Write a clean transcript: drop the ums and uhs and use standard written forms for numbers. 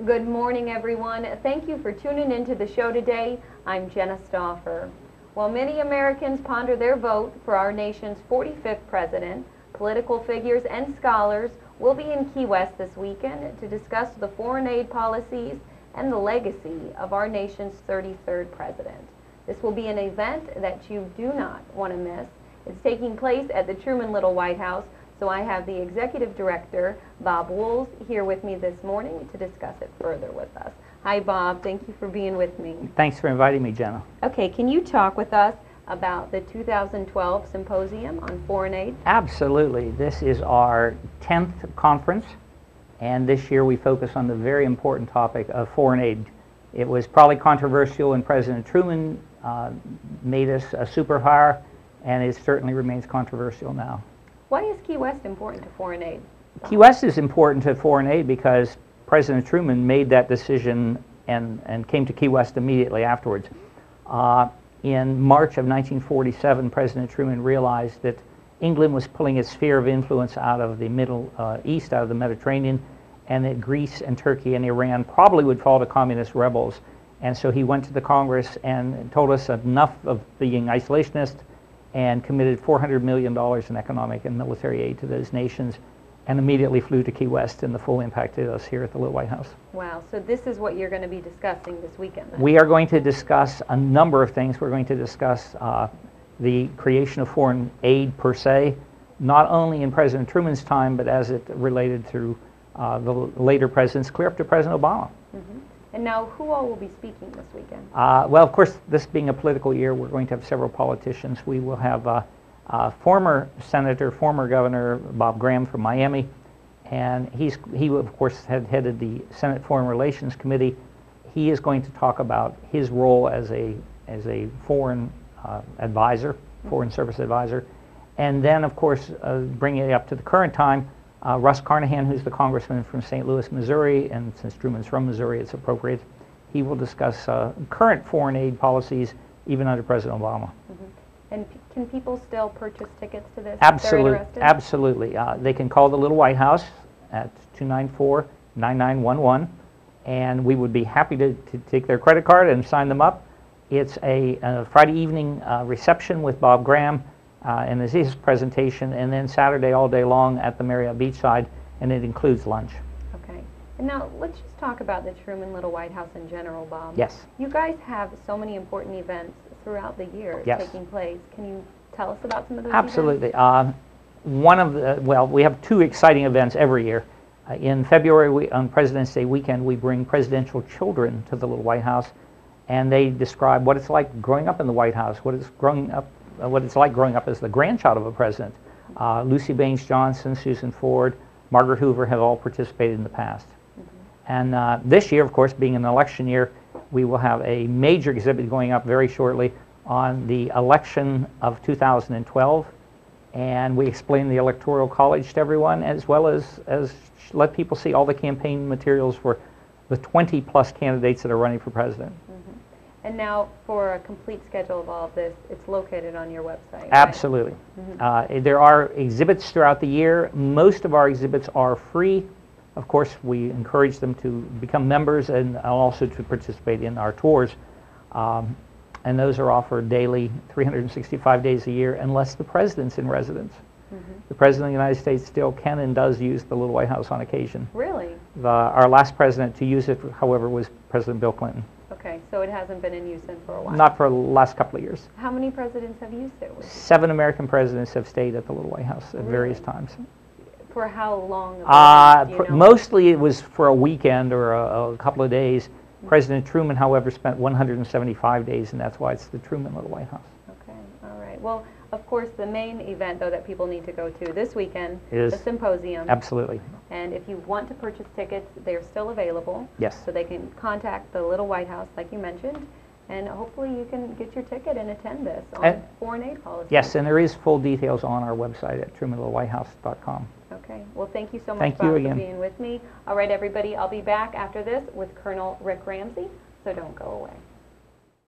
Good morning, everyone. Thank you for tuning into the show today. I'm Jenna Stauffer. While many Americans ponder their vote for our nation's 45th president, political figures and scholars will be in Key West this weekend to discuss the foreign aid policies and the legacy of our nation's 33rd president. This will be an event that you do not want to miss. It's taking place at the Truman Little White House, so I have the Executive Director, Bob Woolls, here with me this morning to discuss it further with us. Hi, Bob. Thank you for being with me. Thanks for inviting me, Jenna. Okay, can you talk with us about the 2012 Symposium on Foreign Aid? Absolutely. This is our 10th conference, and this year we focus on the very important topic of foreign aid. It was probably controversial when President Truman made us a superpower, and it certainly remains controversial now. Why is Key West important to foreign aid? Key West is important to foreign aid because President Truman made that decision and came to Key West immediately afterwards. In March of 1947, President Truman realized that England was pulling its sphere of influence out of the Middle East, out of the Mediterranean, and that Greece and Turkey and Iran probably would fall to communist rebels. And so he went to the Congress and told us enough of being isolationist, and committed $400 million in economic and military aid to those nations, and immediately flew to Key West, and the full impact hit us here at the Little White House. Wow, so this is what you're going to be discussing this weekend, then? We are going to discuss a number of things. We're going to discuss the creation of foreign aid per se, not only in President Truman's time, but as it related through the later presidents, clear up to President Obama. Mm-hmm. And now, who all will be speaking this weekend? Well, of course, this being a political year, we're going to have several politicians. We will have former Senator, former Governor Bob Graham from Miami, and he, of course, had headed the Senate Foreign Relations Committee. He is going to talk about his role as a foreign advisor, foreign service advisor. And then, of course, bringing it up to the current time, Russ Carnahan, who's the congressman from St. Louis, Missouri, and since Truman's from Missouri, it's appropriate. He will discuss current foreign aid policies, even under President Obama. Mm-hmm. And can people still purchase tickets to this? Absolutely, absolutely. They can call the Little White House at 294-9911, and we would be happy to take their credit card and sign them up. It's a Friday evening reception with Bob Graham, and this is his presentation, and then Saturday all day long at the Marriott Beachside, and it includes lunch. Okay. And now let's just talk about the Truman Little White House in general, Bob. Yes. You guys have so many important events throughout the year taking place. Can you tell us about some of those Absolutely. events? We have two exciting events every year. In February, on President's Day weekend, we bring presidential children to the Little White House, and they describe what it's like growing up in the White House, what it's like growing up as the grandchild of a president. Lucy Baines Johnson, Susan Ford, Margaret Hoover have all participated in the past. Mm-hmm. And this year, of course, being an election year, we will have a major exhibit going up very shortly on the election of 2012, and we explain the Electoral College to everyone, as well as let people see all the campaign materials for the 20-plus candidates that are running for president. Mm-hmm. And now, for a complete schedule of all of this, it's located on your website. Absolutely. Right? Mm-hmm. There are exhibits throughout the year. Most of our exhibits are free. Of course, we encourage them to become members and also to participate in our tours. And those are offered daily, 365 days a year, unless the president's in residence. Mm-hmm. The President of the United States still can and does use the Little White House on occasion. Really? Our last president to use it, however, was President Bill Clinton. Okay, so it hasn't been in use for a while? Not for the last couple of years. How many presidents have used it? 7 American presidents have stayed at the Little White House at various times. For how long? Mostly it was for a weekend or a couple of days. Mm-hmm. President Truman, however, spent 175 days, and that's why it's the Truman Little White House. Okay, all right. Well, of course, the main event, though, that people need to go to this weekend is the symposium. Absolutely. And if you want to purchase tickets, they're still available. Yes. So they can contact the Little White House, like you mentioned, and hopefully you can get your ticket and attend this on foreign aid policy. Yes, and there is full details on our website at trumanlittlewhitehouse.com. Okay. Well, thank you so much, Thank Bob, you again. for being with me. All right, everybody, I'll be back after this with Colonel Rick Ramsey, so don't go away.